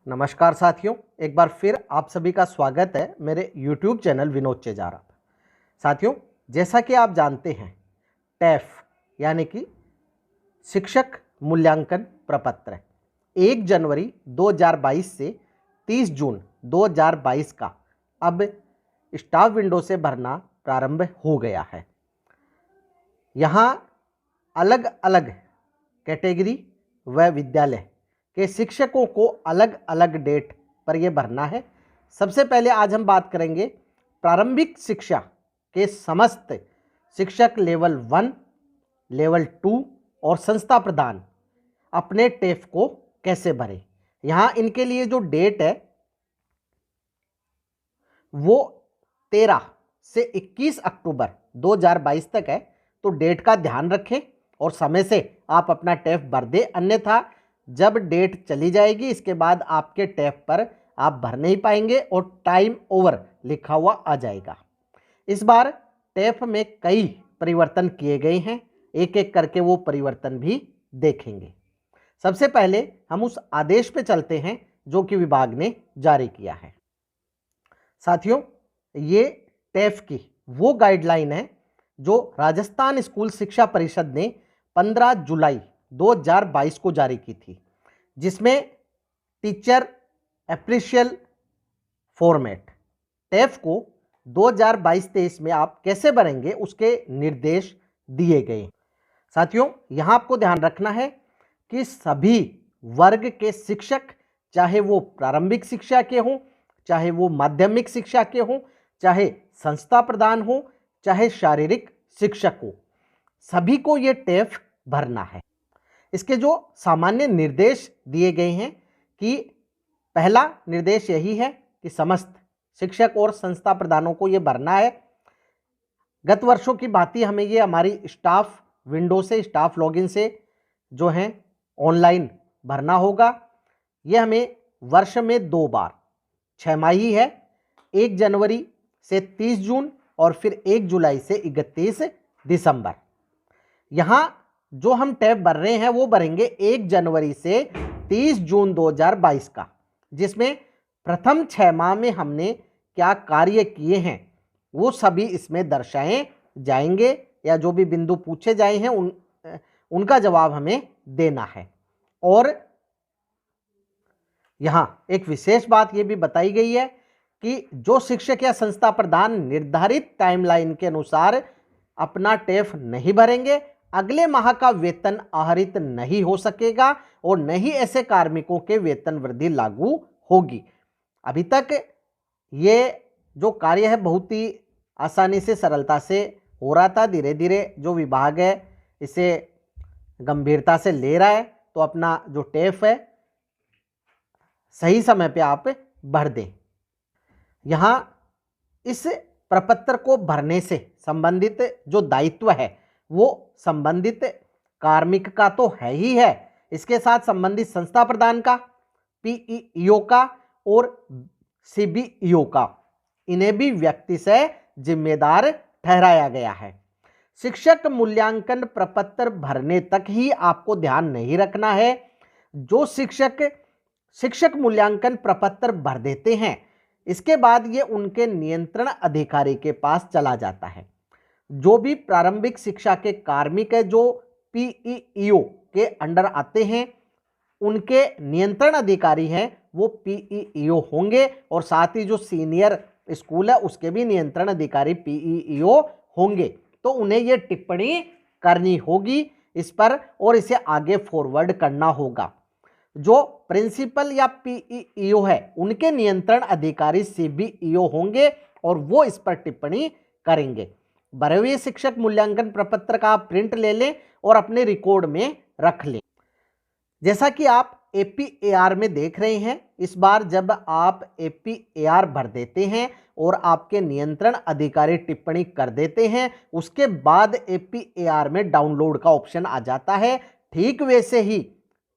नमस्कार साथियों, एक बार फिर आप सभी का स्वागत है मेरे YouTube चैनल विनोद चेजारा पर। साथियों, जैसा कि आप जानते हैं, टेफ यानी कि शिक्षक मूल्यांकन प्रपत्र 1 जनवरी 2022 से 30 जून 2022 का अब स्टाफ विंडो से भरना प्रारंभ हो गया है। यहाँ अलग अलग कैटेगरी व विद्यालय के शिक्षकों को अलग अलग डेट पर यह भरना है। सबसे पहले आज हम बात करेंगे प्रारंभिक शिक्षा के समस्त शिक्षक लेवल 1, लेवल 2 और संस्था प्रधान अपने टेफ को कैसे भरें। यहाँ इनके लिए जो डेट है वो 13 से 21 अक्टूबर 2022 तक है, तो डेट का ध्यान रखें और समय से आप अपना टेफ भर दें, अन्यथा जब डेट चली जाएगी इसके बाद आपके टेफ पर आप भर नहीं पाएंगे और टाइम ओवर लिखा हुआ आ जाएगा। इस बार टेफ में कई परिवर्तन किए गए हैं, एक एक करके वो परिवर्तन भी देखेंगे। सबसे पहले हम उस आदेश पे चलते हैं जो कि विभाग ने जारी किया है। साथियों, ये टेफ की वो गाइडलाइन है जो राजस्थान स्कूल शिक्षा परिषद ने 15 जुलाई 2022 को जारी की थी, जिसमें टीचर एप्रिशियल फॉर्मेट टेफ को 2022-23 में आप कैसे भरेंगे उसके निर्देश दिए गए। साथियों, यहाँ आपको ध्यान रखना है कि सभी वर्ग के शिक्षक, चाहे वो प्रारंभिक शिक्षा के हों, चाहे वो माध्यमिक शिक्षा के हों, चाहे संस्था प्रधान हो, चाहे शारीरिक शिक्षक हो, सभी को ये टेफ भरना है। इसके जो सामान्य निर्देश दिए गए हैं कि पहला निर्देश यही है कि समस्त शिक्षक और संस्था प्रधानों को ये भरना है। गत वर्षों की भांति हमें ये हमारी स्टाफ विंडो से, स्टाफ लॉगिन से जो है ऑनलाइन भरना होगा। ये हमें वर्ष में 2 बार 6 माही है, 1 जनवरी से 30 जून और फिर 1 जुलाई से 31 दिसंबर। यहाँ जो हम टेफ भर रहे हैं वो भरेंगे 1 जनवरी से 30 जून 2022 का, जिसमें प्रथम 6 माह में हमने क्या कार्य किए हैं वो सभी इसमें दर्शाए जाएंगे, या जो भी बिंदु पूछे जाए हैं उनका जवाब हमें देना है। और यहाँ एक विशेष बात ये भी बताई गई है कि जो शिक्षक या संस्था प्रधान निर्धारित टाइमलाइन के अनुसार अपना टेफ नहीं भरेंगे, अगले माह का वेतन आहरित नहीं हो सकेगा और नहीं ऐसे कार्मिकों के वेतन वृद्धि लागू होगी। अभी तक ये जो कार्य है बहुत ही आसानी से, सरलता से हो रहा था। धीरे धीरे जो विभाग है इसे गंभीरता से ले रहा है, तो अपना जो टेफ है सही समय पे आप भर दें। यहाँ इस प्रपत्र को भरने से संबंधित जो दायित्व है वो संबंधित कार्मिक का तो है ही है, इसके साथ संबंधित संस्था प्रधान का, पीईओ का और सीबीईओ का, इन्हें भी व्यक्ति से जिम्मेदार ठहराया गया है। शिक्षक मूल्यांकन प्रपत्र भरने तक ही आपको ध्यान नहीं रखना है। जो शिक्षक मूल्यांकन प्रपत्र भर देते हैं, इसके बाद ये उनके नियंत्रण अधिकारी के पास चला जाता है। जो भी प्रारंभिक शिक्षा के कार्मिक है जो पीईओ के अंडर आते हैं, उनके नियंत्रण अधिकारी हैं वो पीईओ होंगे, और साथ ही जो सीनियर स्कूल है उसके भी नियंत्रण अधिकारी पीईओ होंगे। तो उन्हें ये टिप्पणी करनी होगी इस पर और इसे आगे फॉरवर्ड करना होगा। जो प्रिंसिपल या पीईओ है उनके नियंत्रण अधिकारी सीबीईओ होंगे और वो इस पर टिप्पणी करेंगे। भरे हुए शिक्षक मूल्यांकन प्रपत्र का आप प्रिंट ले लें और अपने रिकॉर्ड में रख लें। जैसा कि आप एपीएआर में देख रहे हैं, इस बार जब आप एपीएआर भर देते हैं और आपके नियंत्रण अधिकारी टिप्पणी कर देते हैं, उसके बाद एपीएआर में डाउनलोड का ऑप्शन आ जाता है। ठीक वैसे ही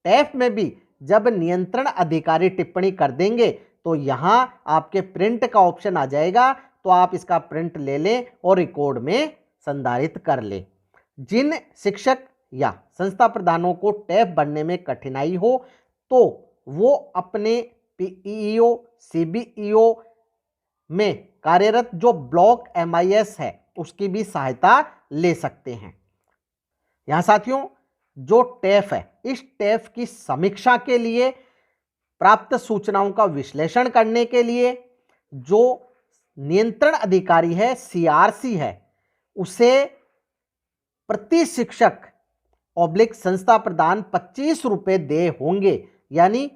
टेफ में भी जब नियंत्रण अधिकारी टिप्पणी कर देंगे तो यहाँ आपके प्रिंट का ऑप्शन आ जाएगा। तो आप इसका प्रिंट ले लें और रिकॉर्ड में संधारित कर लें। जिन शिक्षक या संस्था प्रधानों को टैब भरने में कठिनाई हो तो वो अपने पीईओ सीबीईओ में कार्यरत जो ब्लॉक एमआईएस है उसकी भी सहायता ले सकते हैं। यहां साथियों, जो टेफ है, इस टेफ की समीक्षा के लिए, प्राप्त सूचनाओं का विश्लेषण करने के लिए जो नियंत्रण अधिकारी है सीआरसी है, उसे प्रति शिक्षक ऑब्लिक संस्था प्रधान 25 रुपए दे होंगे। यानी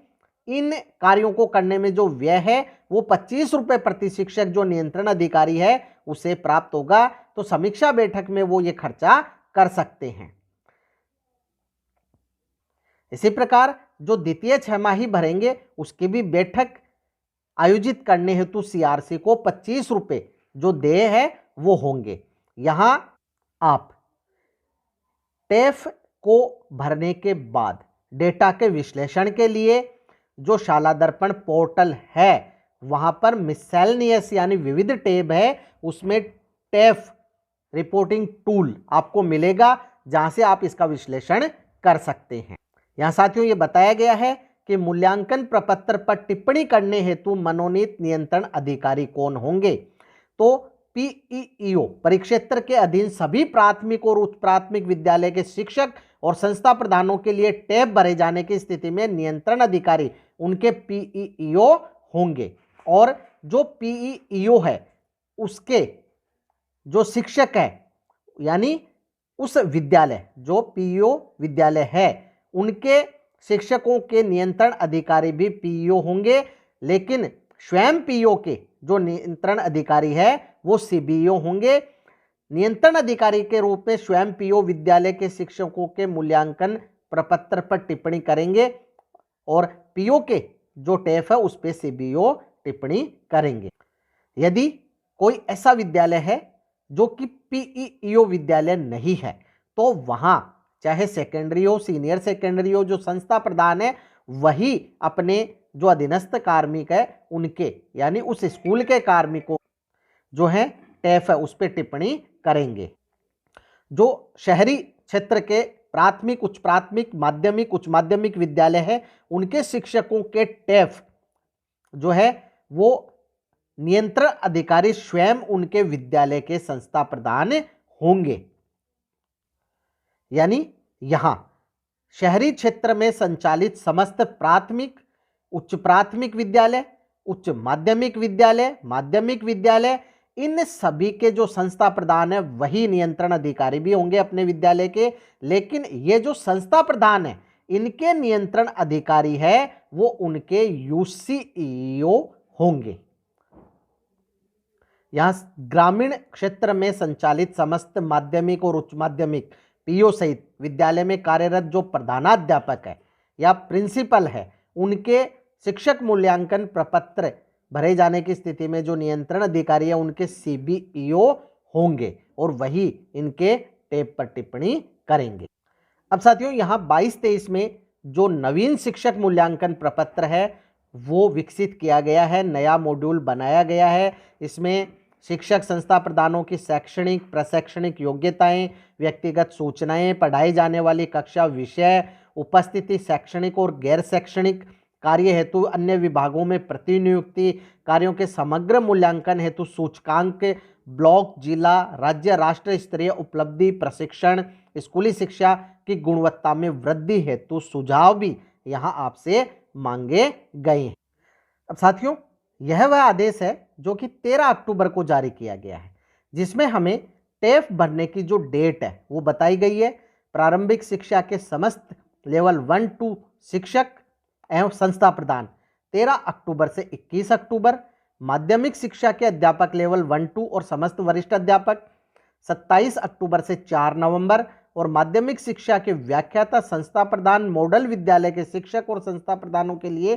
इन कार्यों को करने में जो व्यय है वो 25 रुपए प्रति शिक्षक जो नियंत्रण अधिकारी है उसे प्राप्त होगा। तो समीक्षा बैठक में वो ये खर्चा कर सकते हैं। इसी प्रकार जो द्वितीय छमाही भरेंगे उसकी भी बैठक आयोजित करने हेतु सीआरसी को 25 रुपए जो देय है वो होंगे। यहां आप टेफ को भरने के बाद डेटा के विश्लेषण के लिए जो शाला दर्पण पोर्टल है वहां पर मिससेलेनियस यानी विविध टैब है, उसमें टेफ रिपोर्टिंग टूल आपको मिलेगा जहां से आप इसका विश्लेषण कर सकते हैं। यहां साथियों ये बताया गया है कि मूल्यांकन प्रपत्र पर टिप्पणी करने हेतु मनोनीत नियंत्रण अधिकारी कौन होंगे। तो पीईओ परिक्षेत्र के अधीन सभी प्राथमिक और उच्च प्राथमिक विद्यालय के शिक्षक और संस्था प्रधानों के लिए टैब भरे जाने की स्थिति में नियंत्रण अधिकारी उनके पीईओ होंगे। और जो पीईओ है उसके जो शिक्षक है यानी उस विद्यालय जो पीईओ विद्यालय है उनके शिक्षकों के नियंत्रण अधिकारी भी पीईओ होंगे, लेकिन स्वयं पीईओ के जो नियंत्रण अधिकारी है वो सीबीईओ होंगे। नियंत्रण अधिकारी के रूप में स्वयं पीईओ विद्यालय के शिक्षकों के मूल्यांकन प्रपत्र पर टिप्पणी करेंगे और पीईओ के जो टेफ है उस पर सीबीईओ टिप्पणी करेंगे। यदि कोई ऐसा विद्यालय है जो कि पीईओ विद्यालय नहीं है तो वहां चाहे सेकेंडरी हो, सीनियर सेकेंडरी हो, जो संस्था प्रधान है वही अपने जो अधीनस्थ कार्मिक है उनके यानी उस स्कूल के कार्मिकों जो है टेफ है उस पर टिप्पणी करेंगे। जो शहरी क्षेत्र के प्राथमिक, उच्च प्राथमिक, माध्यमिक, उच्च माध्यमिक विद्यालय है उनके शिक्षकों के टेफ जो है वो नियंत्रण अधिकारी स्वयं उनके विद्यालय के संस्था प्रधान होंगे। यानी यहां शहरी क्षेत्र में संचालित समस्त प्राथमिक, उच्च प्राथमिक विद्यालय, उच्च माध्यमिक विद्यालय, माध्यमिक विद्यालय, इन सभी के जो संस्था प्रधान है वही नियंत्रण अधिकारी भी होंगे अपने विद्यालय के। लेकिन ये जो संस्था प्रधान है इनके नियंत्रण अधिकारी है वो उनके यूसीईओ होंगे। यहां ग्रामीण क्षेत्र में संचालित समस्त माध्यमिक और उच्च माध्यमिक पीओ सहित विद्यालय में कार्यरत जो प्रधानाध्यापक है या प्रिंसिपल है उनके शिक्षक मूल्यांकन प्रपत्र भरे जाने की स्थिति में जो नियंत्रण अधिकारी है उनके सीबीईओ होंगे और वही इनके टेप पर टिप्पणी करेंगे। अब साथियों यहाँ 22-23 में जो नवीन शिक्षक मूल्यांकन प्रपत्र है वो विकसित किया गया है, नया मॉड्यूल बनाया गया है। इसमें शिक्षक संस्था प्रधानों की शैक्षणिक प्रशैक्षणिक योग्यताएं, व्यक्तिगत सूचनाएं, पढ़ाई जाने वाली कक्षा विषय, उपस्थिति, शैक्षणिक और गैर शैक्षणिक कार्य हेतु अन्य विभागों में प्रतिनियुक्ति, कार्यों के समग्र मूल्यांकन हेतु सूचकांक, ब्लॉक, जिला, राज्य, राष्ट्र स्तरीय उपलब्धि, प्रशिक्षण, स्कूली शिक्षा की गुणवत्ता में वृद्धि हेतु सुझाव भी यहाँ आपसे मांगे गए हैं। अब साथियों यह वह आदेश है जो कि 13 अक्टूबर को जारी किया गया है, जिसमें हमें टेफ भरने की जो डेट है वो बताई गई है। प्रारंभिक शिक्षा के समस्त लेवल 1-2 शिक्षक एवं संस्था प्रधान 13 अक्टूबर से 21 अक्टूबर, माध्यमिक शिक्षा के अध्यापक लेवल 1-2 और समस्त वरिष्ठ अध्यापक 27 अक्टूबर से 4 नवंबर, और माध्यमिक शिक्षा के व्याख्याता संस्था प्रधान मॉडल विद्यालय के शिक्षक और संस्था प्रधानों के लिए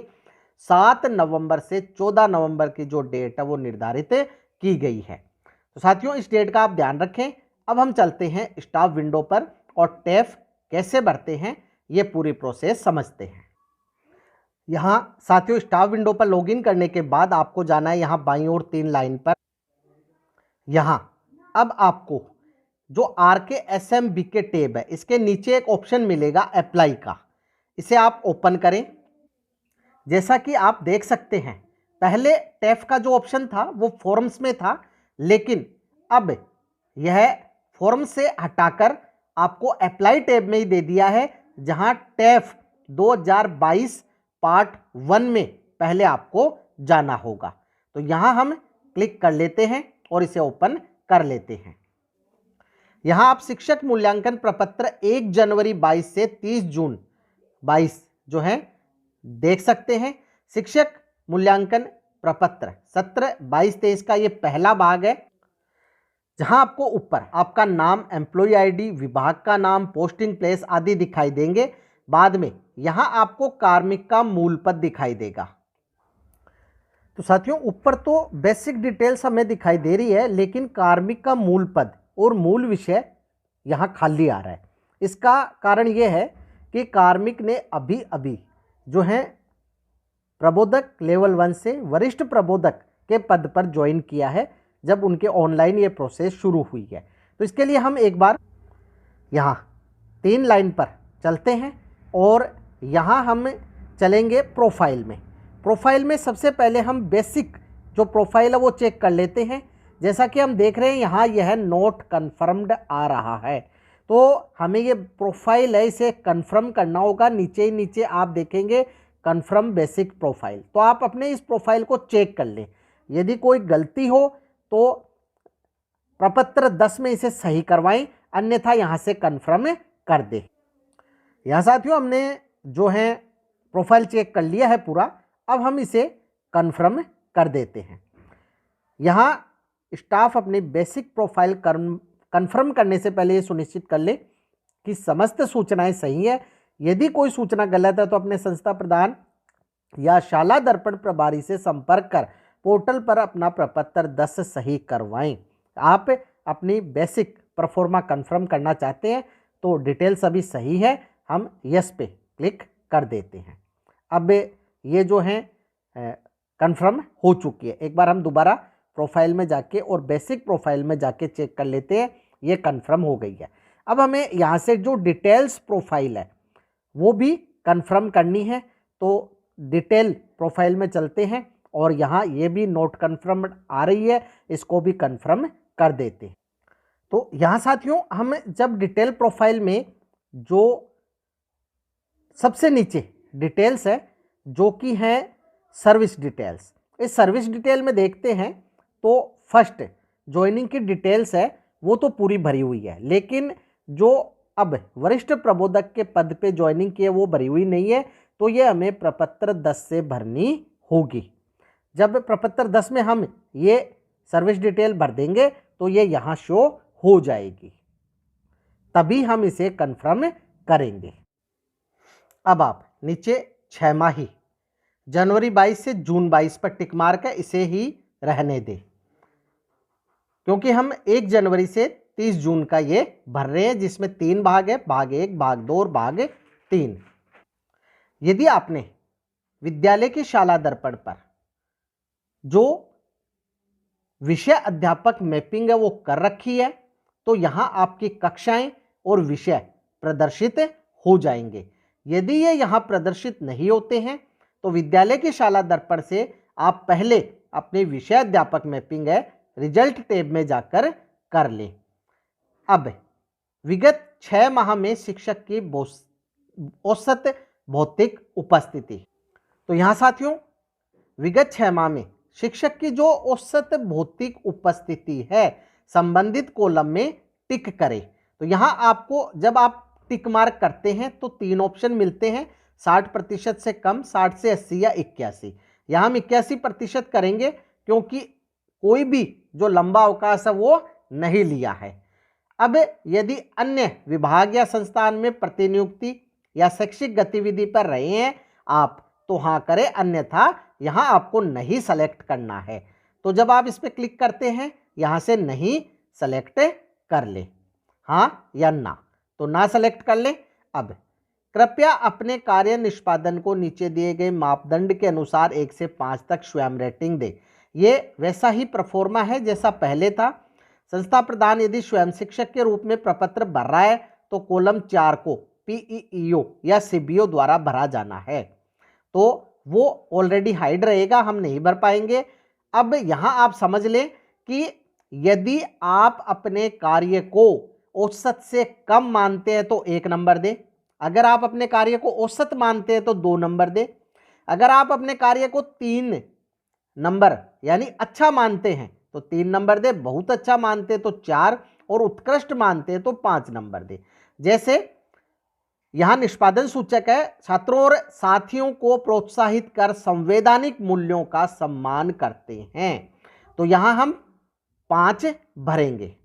7 नवंबर से 14 नवंबर की जो डेट है वो निर्धारित की गई है। तो साथियों इस डेट का आप ध्यान रखें। अब हम चलते हैं स्टाफ विंडो पर और टेफ कैसे भरते हैं ये पूरी प्रोसेस समझते हैं। यहाँ साथियों स्टाफ विंडो पर लॉगिन करने के बाद आपको जाना है यहाँ बाईं ओर 3 लाइन पर यहाँ अब आपको जो RKSMBK टैब है इसके नीचे एक ऑप्शन मिलेगा अप्लाई का, इसे आप ओपन करें। जैसा कि आप देख सकते हैं पहले टैफ का जो ऑप्शन था वो फॉर्म्स में था, लेकिन अब यह फॉर्म से हटाकर आपको अप्लाई टैब में ही दे दिया है, जहां टैफ 2022 पार्ट 1 में पहले आपको जाना होगा। तो यहां हम क्लिक कर लेते हैं और इसे ओपन कर लेते हैं। यहां आप शिक्षक मूल्यांकन प्रपत्र 1 जनवरी 22 से 30 जून 22 जो है देख सकते हैं। शिक्षक मूल्यांकन प्रपत्र सत्र 22-23 का ये पहला भाग है, जहां आपको ऊपर आपका नाम, एम्प्लॉय आईडी, विभाग का नाम, पोस्टिंग प्लेस आदि दिखाई देंगे। बाद में यहां आपको कार्मिक का मूल पद दिखाई देगा। तो साथियों ऊपर तो बेसिक डिटेल्स हमें दिखाई दे रही है, लेकिन कार्मिक का मूल पद और मूल विषय यहां खाली आ रहा है। इसका कारण यह है कि कार्मिक ने अभी अभी जो है प्रबोधक लेवल 1 से वरिष्ठ प्रबोधक के पद पर ज्वाइन किया है, जब उनके ऑनलाइन ये प्रोसेस शुरू हुई है। तो इसके लिए हम एक बार यहाँ 3 लाइन पर चलते हैं और यहाँ हम चलेंगे प्रोफाइल में। प्रोफाइल में सबसे पहले हम बेसिक जो प्रोफाइल है वो चेक कर लेते हैं। जैसा कि हम देख रहे हैं यहाँ यह नोट कन्फर्म्ड आ रहा है, तो हमें ये प्रोफाइल है इसे कन्फर्म करना होगा। नीचे ही नीचे आप देखेंगे कन्फर्म बेसिक प्रोफाइल, तो आप अपने इस प्रोफाइल को चेक कर लें। यदि कोई गलती हो तो प्रपत्र 10 में इसे सही करवाएं, अन्यथा यहाँ से कन्फर्म कर दें। यहाँ साथियों हमने जो है प्रोफाइल चेक कर लिया है पूरा, अब हम इसे कन्फर्म कर देते हैं। यहाँ स्टाफ अपनी बेसिक प्रोफाइल कन्फर्म करने से पहले ये सुनिश्चित कर ले कि समस्त सूचनाएं सही है। यदि कोई सूचना गलत है तो अपने संस्था प्रधान या शाला दर्पण प्रभारी से संपर्क कर पोर्टल पर अपना प्रपत्र 10 सही करवाएं। आप अपनी बेसिक परफॉर्मा कन्फर्म करना चाहते हैं तो डिटेल सभी सही है, हम यस पे क्लिक कर देते हैं। अब ये जो है कन्फर्म हो चुकी है। एक बार हम दोबारा प्रोफाइल में जाके और बेसिक प्रोफाइल में जाके चेक कर लेते हैं, ये कन्फर्म हो गई है। अब हमें यहाँ से जो डिटेल्स प्रोफाइल है वो भी कन्फर्म करनी है, तो डिटेल प्रोफाइल में चलते हैं और यहाँ ये भी नोट कन्फर्म आ रही है, इसको भी कन्फर्म कर देते हैं। तो यहाँ साथियों हम जब डिटेल प्रोफाइल में जो सबसे नीचे डिटेल्स है जो कि है सर्विस डिटेल्स, इस सर्विस डिटेल में देखते हैं तो फर्स्ट ज्वाइनिंग की डिटेल्स है वो तो पूरी भरी हुई है, लेकिन जो अब वरिष्ठ प्रबोधक के पद पे ज्वाइनिंग की है वो भरी हुई नहीं है, तो ये हमें प्रपत्र 10 से भरनी होगी। जब प्रपत्र 10 में हम ये सर्विस डिटेल भर देंगे तो ये यहाँ शो हो जाएगी, तभी हम इसे कन्फर्म करेंगे। अब आप नीचे 6 माही जनवरी 22 से जून 22 पर टिक मार्क है, इसे ही रहने दें, क्योंकि हम 1 जनवरी से 30 जून का ये भर रहे हैं, जिसमें 3 भाग है, भाग 1, भाग 2 और भाग 3। यदि आपने विद्यालय की शाला दर्पण पर जो विषय अध्यापक मैपिंग है वो कर रखी है, तो यहाँ आपकी कक्षाएं और विषय प्रदर्शित हो जाएंगे। यदि ये यहाँ प्रदर्शित नहीं होते हैं तो विद्यालय की शाला दर्पण से आप पहले अपने विषय अध्यापक मैपिंग है रिजल्ट टैब में जाकर कर लें। अब विगत 6 माह में शिक्षक की औसत भौतिक उपस्थिति, तो यहाँ साथियों विगत 6 माह में शिक्षक की जो औसत भौतिक उपस्थिति है संबंधित कॉलम में टिक करें। तो यहाँ आपको जब आप टिक मार्क करते हैं तो 3 ऑप्शन मिलते हैं, 60% से कम, 60 से 80 या 81। यहाँ हम 81% करेंगे क्योंकि कोई भी जो लंबा अवकाश है वो नहीं लिया है। अब यदि अन्य विभाग या संस्थान में प्रतिनियुक्ति या शैक्षिक गतिविधि पर रहे हैं आप तो हाँ करें, अन्यथा यहाँ आपको नहीं सेलेक्ट करना है। तो जब आप इस पर क्लिक करते हैं यहाँ से नहीं सेलेक्ट कर ले, हाँ या ना, तो ना सेलेक्ट कर ले। अब कृपया अपने कार्य निष्पादन को नीचे दिए गए मापदंड के अनुसार 1 से 5 तक स्वयं रेटिंग दे। ये वैसा ही परफॉर्मा है जैसा पहले था। संस्था प्रधान यदि स्वयं शिक्षक के रूप में प्रपत्र भर रहा है तो कॉलम 4 को पीईईओ या सीबीओ द्वारा भरा जाना है, तो वो ऑलरेडी हाइड रहेगा, हम नहीं भर पाएंगे। अब यहाँ आप समझ लें कि यदि आप अपने कार्य को औसत से कम मानते हैं तो 1 नंबर दे, अगर आप अपने कार्य को औसत मानते हैं तो 2 नंबर दे, अगर आप अपने कार्य को 3 नंबर यानी अच्छा मानते हैं तो 3 नंबर दे, बहुत अच्छा मानते हैं तो 4 और उत्कृष्ट मानते हैं तो 5 नंबर दे। जैसे यहां निष्पादन सूचक है, छात्रों और साथियों को प्रोत्साहित कर संवैधानिक मूल्यों का सम्मान करते हैं, तो यहां हम 5 भरेंगे।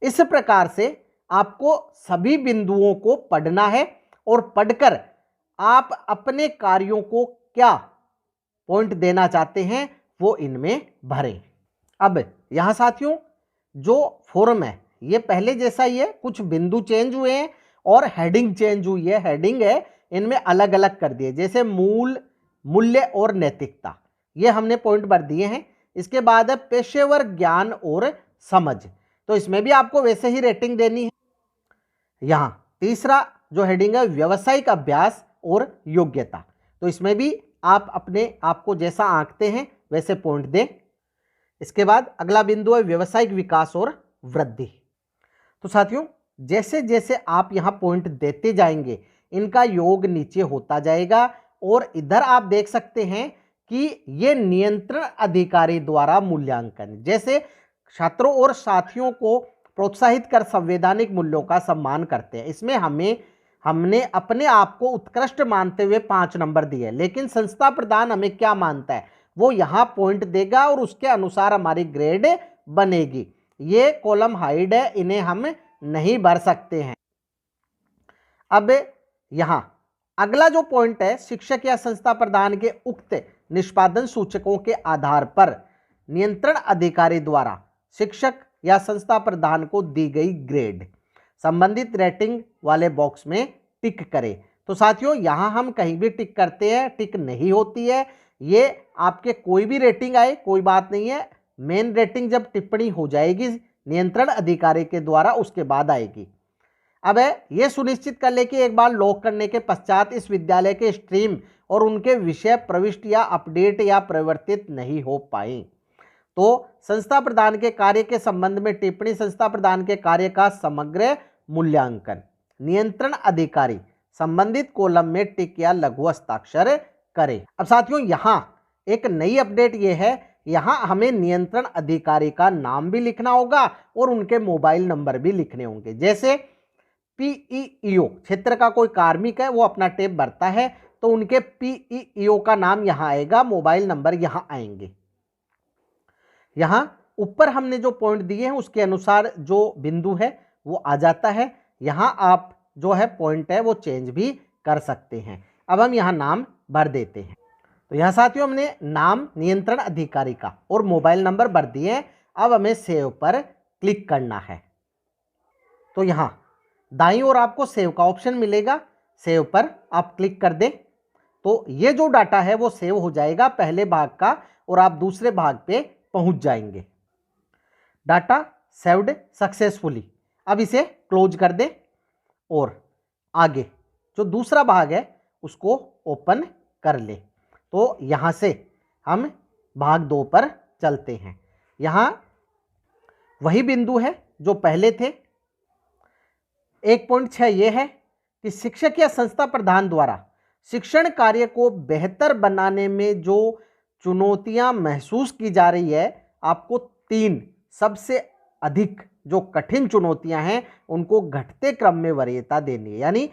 इस प्रकार से आपको सभी बिंदुओं को पढ़ना है और पढ़कर आप अपने कार्यों को क्या पॉइंट देना चाहते हैं वो इनमें भरें। अब यहां साथियों जो फॉर्म है ये पहले जैसा ही है, कुछ बिंदु चेंज हुए हैं और हेडिंग चेंज हुई है। हेडिंग है इनमें अलग अलग कर दिए, जैसे मूल, मूल्य और नैतिकता, ये हमने पॉइंट भर दिए हैं। इसके बाद है पेशेवर ज्ञान और समझ, तो इसमें भी आपको वैसे ही रेटिंग देनी है। यहाँ तीसरा जो हेडिंग है व्यावसायिक अभ्यास और योग्यता, तो इसमें भी आप अपने आप को जैसा आंकते हैं वैसे पॉइंट दें। इसके बाद अगला बिंदु है व्यावसायिक विकास और वृद्धि। तो साथियों जैसे जैसे आप यहाँ पॉइंट देते जाएंगे इनका योग नीचे होता जाएगा, और इधर आप देख सकते हैं कि ये नियंत्रण अधिकारी द्वारा मूल्यांकन, जैसे छात्रों और साथियों को प्रोत्साहित कर संवैधानिक मूल्यों का सम्मान करते हैं, इसमें हमने अपने आप को उत्कृष्ट मानते हुए 5 नंबर दिए, लेकिन संस्था प्रधान हमें क्या मानता है वो यहाँ पॉइंट देगा और उसके अनुसार हमारी ग्रेड बनेगी। ये कॉलम हाइड है, इन्हें हम नहीं भर सकते हैं। अब यहाँ अगला जो पॉइंट है शिक्षक या संस्था प्रधान के उक्त निष्पादन सूचकों के आधार पर नियंत्रण अधिकारी द्वारा शिक्षक या संस्था प्रधान को दी गई ग्रेड संबंधित रेटिंग वाले बॉक्स में टिक करें। तो साथियों यहाँ हम कहीं भी टिक करते हैं टिक नहीं होती है, ये आपके कोई भी रेटिंग आए कोई बात नहीं है, मेन रेटिंग जब टिप्पणी हो जाएगी नियंत्रण अधिकारी के द्वारा उसके बाद आएगी। अब है ये सुनिश्चित कर ले कि एक बार लॉक करने के पश्चात इस विद्यालय के स्ट्रीम और उनके विषय प्रविष्ट या अपडेट या परिवर्तित नहीं हो पाए। तो संस्था प्रधान के कार्य के संबंध में टिप्पणी, संस्था प्रधान के कार्य का समग्र मूल्यांकन, नियंत्रण अधिकारी संबंधित कॉलम में टिक या लघु हस्ताक्षर करें। अब साथियों यहाँ एक नई अपडेट ये है, यहाँ हमें नियंत्रण अधिकारी का नाम भी लिखना होगा और उनके मोबाइल नंबर भी लिखने होंगे। जैसे पीईईओ क्षेत्र का कोई कार्मिक है वो अपना टेप भरता है तो उनके पीईईओ का नाम यहाँ आएगा, मोबाइल नंबर यहाँ आएंगे। यहाँ ऊपर हमने जो पॉइंट दिए हैं उसके अनुसार जो बिंदु है वो आ जाता है। यहाँ आप जो है पॉइंट है वो चेंज भी कर सकते हैं। अब हम यहाँ नाम भर देते हैं। तो यहाँ साथियों हमने नाम नियंत्रण अधिकारी का और मोबाइल नंबर भर दिए हैं। अब हमें सेव पर क्लिक करना है। तो यहाँ दाईं ओर आपको सेव का ऑप्शन मिलेगा, सेव पर आप क्लिक कर दें तो ये जो डाटा है वो सेव हो जाएगा पहले भाग का और आप दूसरे भाग पे पहुंच जाएंगे। Data saved successfully. अब इसे क्लोज कर दें और आगे जो दूसरा भाग है उसको ओपन कर ले। तो यहाँ से हम भाग 2 पर चलते हैं। यहाँ वही बिंदु है जो पहले थे। 1.6 ये है कि शिक्षक या संस्था प्रधान द्वारा शिक्षण कार्य को बेहतर बनाने में जो चुनौतियां महसूस की जा रही है, आपको 3 सबसे अधिक जो कठिन चुनौतियां हैं उनको घटते क्रम में वरीयता देनी है। यानी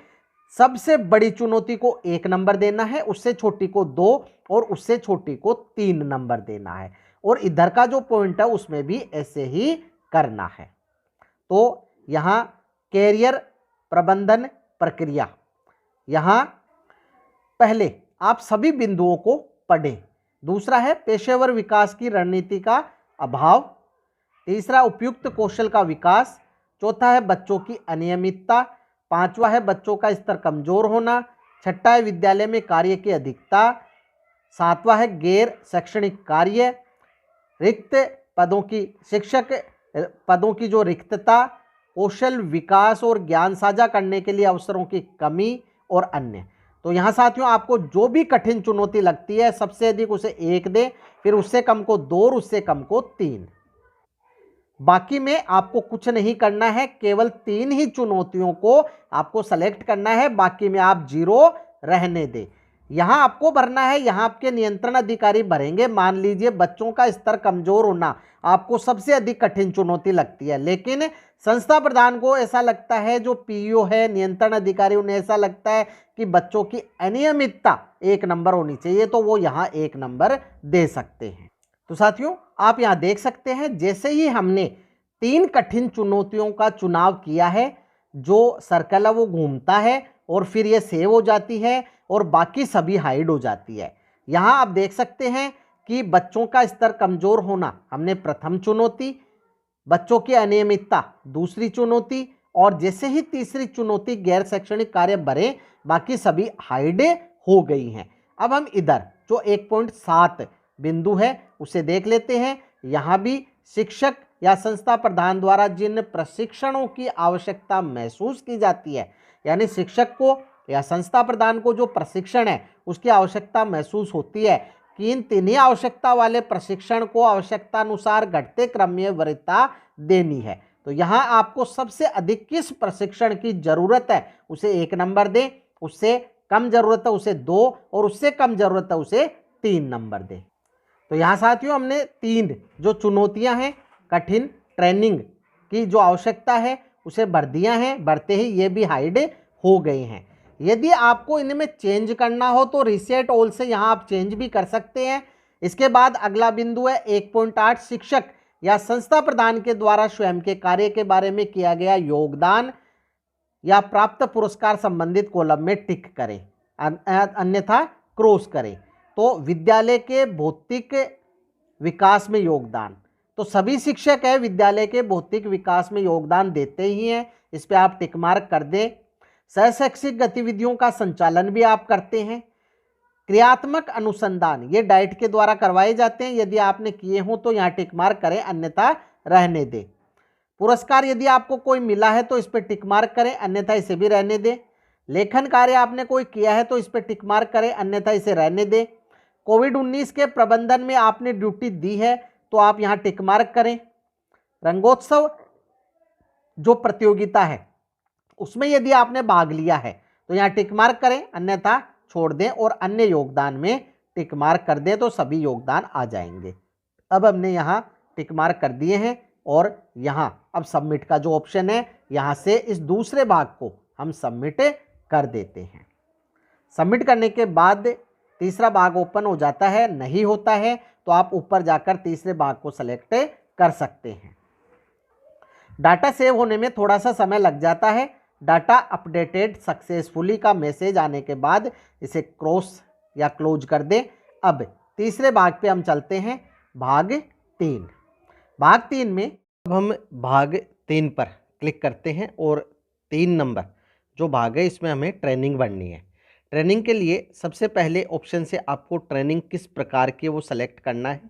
सबसे बड़ी चुनौती को 1 नंबर देना है, उससे छोटी को 2 और उससे छोटी को 3 नंबर देना है। और इधर का जो पॉइंट है उसमें भी ऐसे ही करना है। तो यहाँ कैरियर प्रबंधन प्रक्रिया, यहाँ पहले आप सभी बिंदुओं को पढ़ें। दूसरा है पेशेवर विकास की रणनीति का अभाव। तीसरा उपयुक्त कौशल का विकास। चौथा है बच्चों की अनियमितता। 5वां है बच्चों का स्तर कमजोर होना। 6ठा है विद्यालय में कार्य की अधिकता। 7वां है गैर शैक्षणिक कार्य। रिक्त पदों की शिक्षक पदों की जो रिक्तता, कौशल विकास और ज्ञान साझा करने के लिए अवसरों की कमी और अन्य। तो यहाँ साथियों आपको जो भी कठिन चुनौती लगती है सबसे अधिक उसे 1 दें, फिर उससे कम को 2 और उससे कम को 3। बाकी में आपको कुछ नहीं करना है, केवल 3 ही चुनौतियों को आपको सेलेक्ट करना है, बाकी में आप 0 रहने दें। यहां आपको भरना है, यहां आपके नियंत्रण अधिकारी भरेंगे। मान लीजिए बच्चों का स्तर कमजोर होना आपको सबसे अधिक कठिन चुनौती लगती है, लेकिन संस्था प्रधान को ऐसा लगता है, जो पीईओ है, नियंत्रण अधिकारी, उन्हें ऐसा लगता है कि बच्चों की अनियमितता 1 नंबर होनी चाहिए, तो वो यहां 1 नंबर दे सकते हैं। तो साथियों आप यहां देख सकते हैं, जैसे ही हमने 3 कठिन चुनौतियों का चुनाव किया है, जो सर्कल है वो घूमता है और फिर ये सेव हो जाती है और बाकी सभी हाइड हो जाती है। यहां आप देख सकते हैं कि बच्चों का स्तर कमजोर होना हमने प्रथम चुनौती, बच्चों की अनियमितता दूसरी चुनौती, और जैसे ही तीसरी चुनौती गैर शैक्षणिक कार्य भरे, बाकी सभी हाइड हो गई हैं। अब हम इधर जो 1.7 बिंदु है उसे देख लेते हैं। यहाँ भी शिक्षक या संस्था प्रधान द्वारा जिन प्रशिक्षणों की आवश्यकता महसूस की जाती है, यानी शिक्षक को या संस्था प्रधान को जो प्रशिक्षण है उसकी आवश्यकता महसूस होती है कि इन 3 आवश्यकता वाले प्रशिक्षण को आवश्यकता अनुसार घटते क्रम में वरीयता देनी है। तो यहाँ आपको सबसे अधिक किस प्रशिक्षण की जरूरत है उसे 1 नंबर दें, उससे कम जरूरत है उसे 2 और उससे कम जरूरत है उसे 3 नंबर दें। तो यहाँ साथियों हमने 3 जो चुनौतियां हैं कठिन ट्रेनिंग की जो आवश्यकता है उसे भर दिया है, भरते ही ये भी हाइड हो गए हैं। यदि आपको इनमें चेंज करना हो तो रीसेट ऑल से यहाँ आप चेंज भी कर सकते हैं। इसके बाद अगला बिंदु है 1.8 शिक्षक या संस्था प्रधान के द्वारा स्वयं के कार्य के बारे में किया गया योगदान या प्राप्त पुरस्कार संबंधित कॉलम में टिक करें, अन्यथा क्रॉस करें। तो विद्यालय के भौतिक विकास में योगदान, तो सभी शिक्षक है विद्यालय के भौतिक विकास में योगदान देते ही हैं, इस पे आप टिक मार्क कर दें। सहशैक्षिक गतिविधियों का संचालन भी आप करते हैं। क्रियात्मक अनुसंधान ये डाइट के द्वारा करवाए जाते हैं, यदि आपने किए हों तो यहाँ टिक मार्क करें, अन्यथा रहने दें। पुरस्कार यदि आपको कोई मिला है तो इस पर टिक मार्क करें, अन्यथा इसे भी रहने दें। लेखन कार्य आपने कोई किया है तो इस पर टिक मार्क करें, अन्यथा इसे रहने दें। कोविड-19 के प्रबंधन में आपने ड्यूटी दी है तो आप यहाँ टिक मार्क करें। रंगोत्सव जो प्रतियोगिता है उसमें यदि आपने भाग लिया है तो यहाँ टिक मार्क करें, अन्यथा छोड़ दें और अन्य योगदान में टिक मार्क कर दें, तो सभी योगदान आ जाएंगे। अब हमने यहाँ टिक मार्क कर दिए हैं और यहाँ अब सबमिट का जो ऑप्शन है यहाँ से इस दूसरे भाग को हम सबमिट कर देते हैं। सबमिट करने के बाद तीसरा भाग ओपन हो जाता है, नहीं होता है तो आप ऊपर जाकर तीसरे भाग को सेलेक्ट कर सकते हैं। डाटा सेव होने में थोड़ा सा समय लग जाता है। डाटा अपडेटेड सक्सेसफुली का मैसेज आने के बाद इसे क्रॉस या क्लोज कर दें। अब तीसरे भाग पे हम चलते हैं, भाग 3। भाग 3 में अब हम भाग 3 पर क्लिक करते हैं और 3 नंबर जो भाग है इसमें हमें ट्रेनिंग बढ़नी है। ट्रेनिंग के लिए सबसे पहले ऑप्शन से आपको ट्रेनिंग किस प्रकार की वो सेलेक्ट करना है।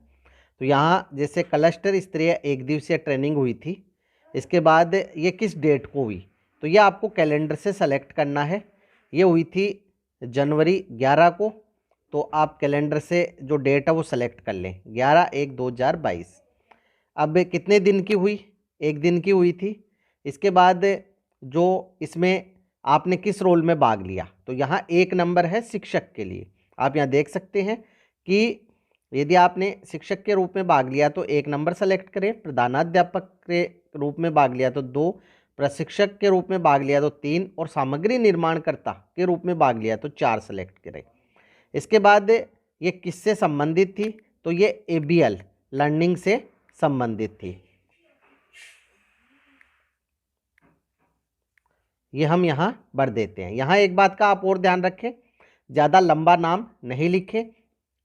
तो यहाँ जैसे क्लस्टर स्तरीय 1 दिवसीय ट्रेनिंग हुई थी, इसके बाद ये किस डेट को हुई, तो ये आपको कैलेंडर से सेलेक्ट करना है। ये हुई थी जनवरी 11 को, तो आप कैलेंडर से जो डेट है वो सेलेक्ट कर लें, 11/1/2022। अब कितने दिन की हुई, 1 दिन की हुई थी। इसके बाद जो इसमें आपने किस रोल में भाग लिया, तो यहाँ 1 नंबर है शिक्षक के लिए। आप यहाँ देख सकते हैं कि यदि आपने शिक्षक के रूप में भाग लिया तो 1 नंबर सेलेक्ट करें, प्रधानाध्यापक के रूप में भाग लिया तो 2, प्रशिक्षक के रूप में भाग लिया तो 3 और सामग्री निर्माणकर्ता के रूप में भाग लिया तो 4 सेलेक्ट करें। इसके बाद ये किससे संबंधित थी, तो ये ABL लर्निंग से संबंधित थी। ये हम यहाँ भर देते हैं। यहाँ एक बात का आप और ध्यान रखें, ज़्यादा लंबा नाम नहीं लिखें,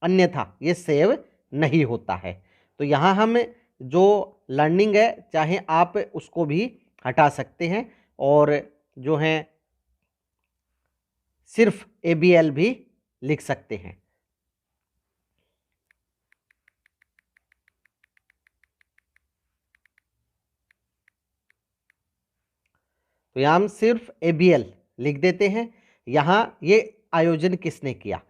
अन्यथा ये सेव नहीं होता है। तो यहाँ हम जो लर्निंग है चाहे आप उसको भी हटा सकते हैं और जो है सिर्फ ABL भी लिख सकते हैं। तो यहाँ हम सिर्फ ABL लिख देते हैं। यहाँ ये आयोजन किसने किया,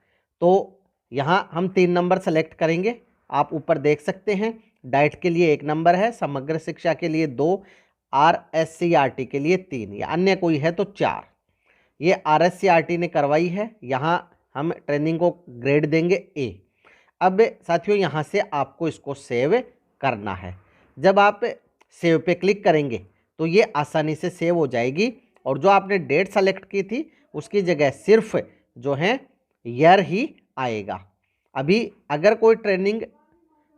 तो यहाँ हम 3 नंबर सेलेक्ट करेंगे। आप ऊपर देख सकते हैं, डाइट के लिए 1 नंबर है, समग्र शिक्षा के लिए 2, RSCRT के लिए 3, या अन्य कोई है तो 4। ये RSCRT ने करवाई है, यहाँ हम ट्रेनिंग को ग्रेड देंगे A। अब साथियों यहाँ से आपको इसको सेव करना है। जब आप सेव पे क्लिक करेंगे तो ये आसानी से सेव हो जाएगी, और जो आपने डेट सेलेक्ट की थी उसकी जगह सिर्फ जो है ईयर ही आएगा। अभी अगर कोई ट्रेनिंग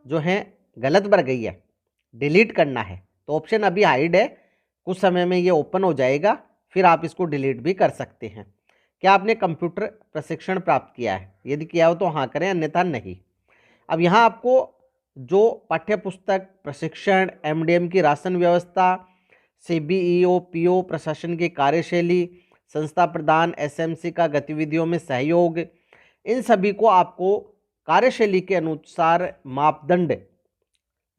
जो है गलत भर गई है, डिलीट करना है, तो ऑप्शन अभी हाइड है, कुछ समय में ये ओपन हो जाएगा, फिर आप इसको डिलीट भी कर सकते हैं। क्या आपने कंप्यूटर प्रशिक्षण प्राप्त किया है? यदि किया हो तो हाँ करें, अन्यथा नहीं। अब यहाँ आपको जो पाठ्य पुस्तक, प्रशिक्षण, MDM की राशन व्यवस्था, CBEO PO प्रशासन की कार्यशैली, संस्था प्रदान SMC का गतिविधियों में सहयोग, इन सभी को आपको कार्यशैली के अनुसार मापदंड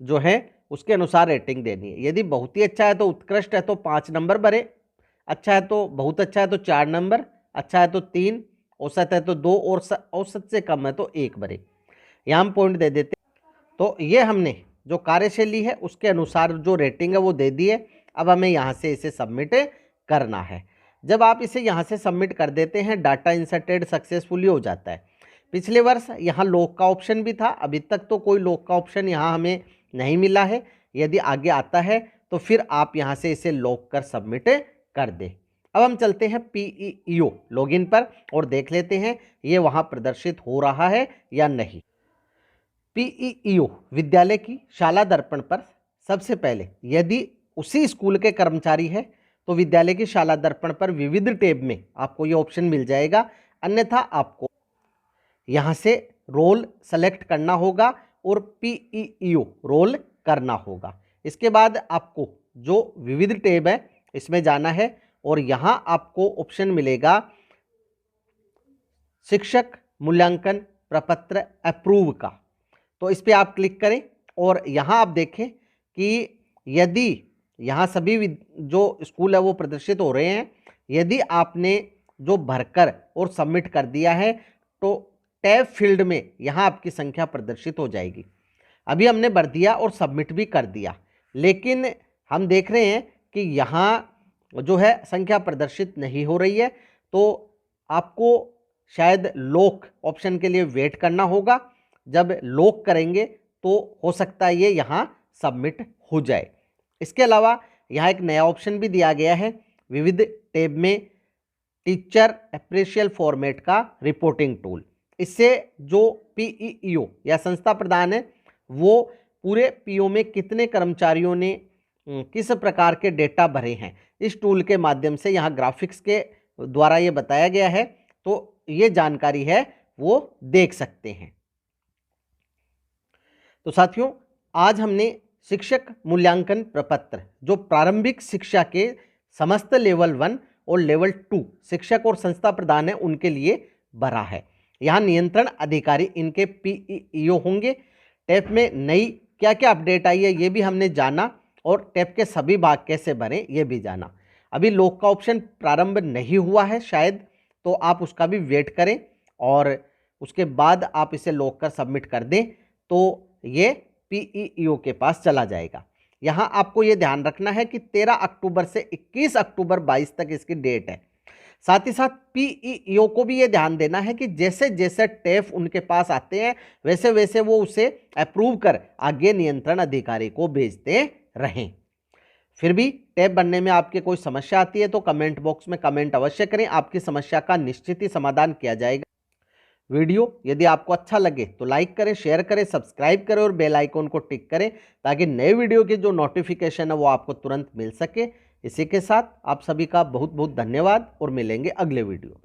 जो है उसके अनुसार रेटिंग देनी है। यदि बहुत ही अच्छा है तो उत्कृष्ट है तो 5 नंबर भरे, अच्छा है तो बहुत अच्छा है तो 4 नंबर, अच्छा है तो 3, औसत है तो 2 और औसत से कम है तो 1 भरे। यहाँ हम पॉइंट दे देते। तो ये हमने जो कार्यशैली है उसके अनुसार जो रेटिंग है वो दे दी है। अब हमें यहाँ से इसे सबमिट करना है। जब आप इसे यहाँ से सबमिट कर देते हैं, डाटा इंसर्टेड सक्सेसफुली हो जाता है। पिछले वर्ष यहाँ लॉक का ऑप्शन भी था, अभी तक तो कोई लॉक का ऑप्शन यहाँ हमें नहीं मिला है। यदि आगे आता है तो फिर आप यहाँ से इसे लॉक कर सबमिट कर दें। अब हम चलते हैं PEEO लॉगिन पर और देख लेते हैं ये वहाँ प्रदर्शित हो रहा है या नहीं। PEEO विद्यालय की शाला दर्पण पर सबसे पहले यदि उसी स्कूल के कर्मचारी है तो विद्यालय की शाला दर्पण पर विविध टैब में आपको ये ऑप्शन मिल जाएगा, अन्यथा आपको यहाँ से रोल सेलेक्ट करना होगा और PEEO रोल करना होगा। इसके बाद आपको जो विविध टैब है इसमें जाना है और यहाँ आपको ऑप्शन मिलेगा शिक्षक मूल्यांकन प्रपत्र अप्रूव का। तो इस पर आप क्लिक करें और यहाँ आप देखें कि यदि यहाँ सभी जो स्कूल है वो प्रदर्शित हो रहे हैं। यदि आपने जो भरकर और सबमिट कर दिया है तो टैब फील्ड में यहाँ आपकी संख्या प्रदर्शित हो जाएगी। अभी हमने भर दिया और सबमिट भी कर दिया, लेकिन हम देख रहे हैं कि यहाँ जो है संख्या प्रदर्शित नहीं हो रही है। तो आपको शायद लॉक ऑप्शन के लिए वेट करना होगा। जब लॉक करेंगे तो हो सकता है ये यहाँ सबमिट हो जाए। इसके अलावा यहाँ एक नया ऑप्शन भी दिया गया है विविध टैब में, टीचर अप्रेशियल फॉर्मेट का रिपोर्टिंग टूल। इससे जो PEEO या संस्था प्रदान है वो पूरे PO में कितने कर्मचारियों ने किस प्रकार के डेटा भरे हैं, इस टूल के माध्यम से यहाँ ग्राफिक्स के द्वारा ये बताया गया है। तो ये जानकारी है वो देख सकते हैं। तो साथियों, आज हमने शिक्षक मूल्यांकन प्रपत्र जो प्रारंभिक शिक्षा के समस्त लेवल 1 और लेवल 2 शिक्षक और संस्था प्रदान है उनके लिए भरा है। यहाँ नियंत्रण अधिकारी इनके PEEO होंगे। टैब में नई क्या क्या अपडेट आई है ये भी हमने जाना, और टैब के सभी भाग कैसे भरें ये भी जाना। अभी लॉक का ऑप्शन प्रारंभ नहीं हुआ है शायद, तो आप उसका भी वेट करें और उसके बाद आप इसे लॉक कर सबमिट कर दें तो ये PEEO के पास चला जाएगा। यहाँ आपको ये ध्यान रखना है कि 13 अक्टूबर से 21 अक्टूबर 22 तक इसकी डेट है। साथ ही साथ PEEO को भी ये ध्यान देना है कि जैसे जैसे टैब उनके पास आते हैं वैसे वैसे वो उसे अप्रूव कर आगे नियंत्रण अधिकारी को भेजते रहें। फिर भी टैब बनने में आपके कोई समस्या आती है तो कमेंट बॉक्स में कमेंट अवश्य करें, आपकी समस्या का निश्चित ही समाधान किया जाएगा। वीडियो यदि आपको अच्छा लगे तो लाइक करें, शेयर करें, सब्सक्राइब करें और बेल आइकॉन को टिक करें ताकि नए वीडियो की जो नोटिफिकेशन है वो आपको तुरंत मिल सके। इसी के साथ आप सभी का बहुत बहुत धन्यवाद और मिलेंगे अगले वीडियो।